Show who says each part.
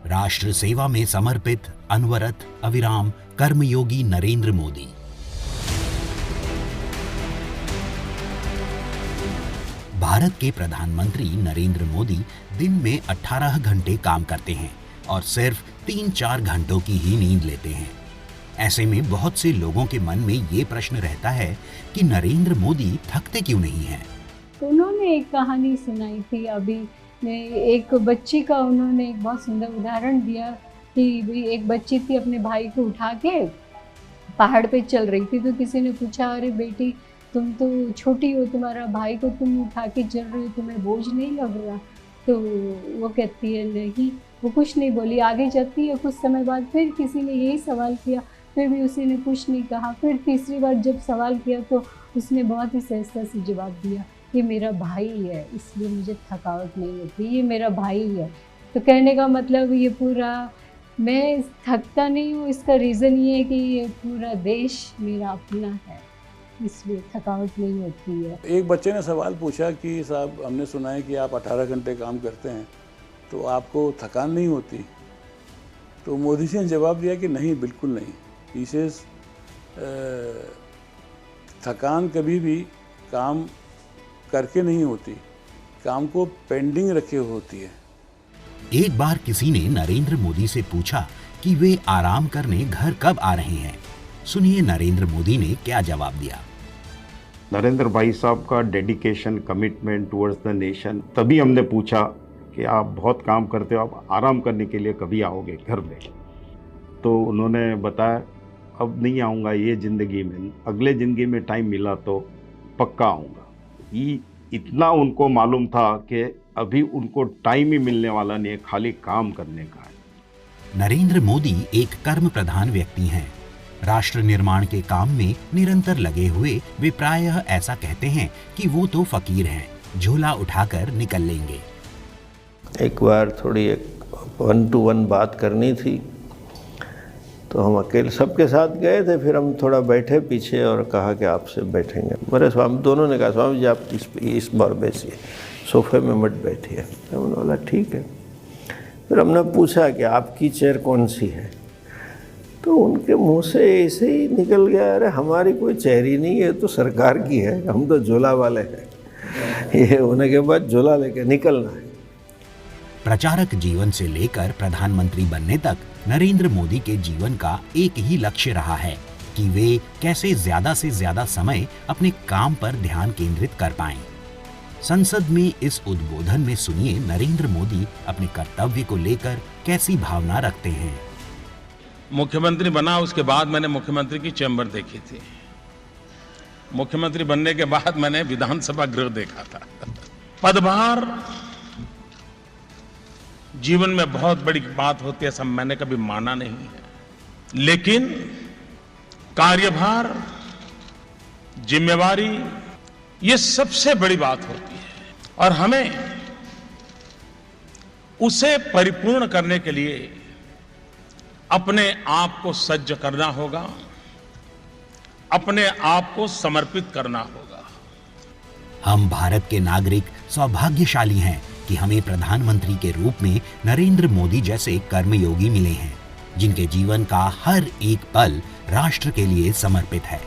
Speaker 1: राष्ट्र सेवा में समर्पित, अनवरत, अविराम कर्मयोगी नरेंद्र मोदी। भारत के प्रधानमंत्री नरेंद्र मोदी दिन में 18 घंटे काम करते हैं और सिर्फ 3-4 घंटों की ही नींद लेते हैं। ऐसे में बहुत से लोगों के मन में ये प्रश्न रहता है कि नरेंद्र मोदी थकते क्यों नहीं हैं?
Speaker 2: तो उन्होंने एक कहानी सुनाई थी अभी, एक बच्ची का उन्होंने एक बहुत सुंदर उदाहरण दिया कि भाई एक बच्ची थी, अपने भाई को उठा के पहाड़ पे चल रही थी, तो किसी ने पूछा, अरे बेटी तुम तो छोटी हो, तुम्हारा भाई को तुम उठा के चल रही हो, तुम्हें बोझ नहीं लग रहा? तो वो कहती है नहीं, वो कुछ नहीं बोली, आगे जाती है। कुछ समय बाद फिर किसी ने यही सवाल किया, फिर भी उसी ने कुछ नहीं कहा। फिर तीसरी बार जब सवाल किया तो उसने बहुत ही सहजता से जवाब दिया, ये मेरा भाई है, इसलिए मुझे थकावट नहीं होती, ये मेरा भाई है। तो कहने का मतलब ये पूरा, मैं थकता नहीं हूँ, इसका रीज़न ये है कि ये पूरा देश मेरा अपना है, इसलिए थकावट नहीं होती है।
Speaker 3: एक बच्चे ने सवाल पूछा कि साहब हमने सुना है कि आप 18 घंटे काम करते हैं, तो आपको थकान नहीं होती? तो मोदी जी ने जवाब दिया कि नहीं, बिल्कुल नहीं। ही सेज थकान कभी भी काम करके नहीं होती, काम को पेंडिंग रखे होती है।
Speaker 1: एक बार किसी ने नरेंद्र मोदी से पूछा कि वे आराम करने घर कब आ रहे हैं। सुनिए नरेंद्र मोदी ने क्या जवाब दिया।
Speaker 4: नरेंद्र भाई साहब का dedication, commitment towards the nation, तभी हमने पूछा कि आप बहुत काम करते हो, आप आराम करने के लिए कभी आओगे घर में? तो उन्होंने बताया, अब नहीं आऊँगा ये ज़िंदगी में, अगले ज़िंदगी में टाइम मिला तो पक्का आऊँगा। ये इतना उनको मालूम था कि अभी उनको टाइम ही मिलने वाला नहीं है, खाली काम करने का है।
Speaker 1: नरेंद्र मोदी एक कर्म प्रधान व्यक्ति हैं। राष्ट्र निर्माण के काम में निरंतर लगे हुए वे प्रायः ऐसा कहते हैं कि वो तो फकीर हैं, झोला उठाकर निकल लेंगे।
Speaker 5: एक बार थोड़ी एक 1-to-1 बात करनी थी, तो हम अकेले सबके साथ गए थे। फिर हम थोड़ा बैठे पीछे और कहा कि आपसे बैठेंगे। मेरे स्वामी दोनों ने कहा, स्वामी जी आप इस बार बैठिए, सोफे में मत बैठिए। तो उन्होंने बोला ठीक है। फिर हमने पूछा कि आपकी चेयर कौन सी है? तो उनके मुंह से ऐसे ही निकल गया, अरे हमारी कोई चेयर ही नहीं है, तो सरकार की है, हम तो झोला वाले हैं। ये होने के बाद झोला लेके निकलना है।
Speaker 1: प्रचारक जीवन से लेकर प्रधानमंत्री बनने तक नरेंद्र मोदी के जीवन का एक ही लक्ष्य रहा है कि वे कैसे ज्यादा से ज्यादा समय अपने काम पर ध्यान केंद्रित कर पाएं। संसद में इस उद्बोधन में सुनिए नरेंद्र मोदी अपने कर्तव्य को लेकर कैसी भावना रखते हैं।
Speaker 6: मुख्यमंत्री बना उसके बाद मैंने मुख्यमंत्री की चैम्बर देखी थी। मुख्यमंत्री बनने के बाद मैंने विधानसभा गृह देखा था। पदभार जीवन में बहुत बड़ी बात होती है, सब मैंने कभी माना नहीं है, लेकिन कार्यभार, जिम्मेवारी, ये सबसे बड़ी बात होती है और हमें उसे परिपूर्ण करने के लिए अपने आप को सज्ज करना होगा, अपने आप को समर्पित करना होगा।
Speaker 1: हम भारत के नागरिक सौभाग्यशाली हैं कि हमें प्रधानमंत्री के रूप में नरेंद्र मोदी जैसे कर्मयोगी मिले हैं, जिनके जीवन का हर एक पल राष्ट्र के लिए समर्पित है।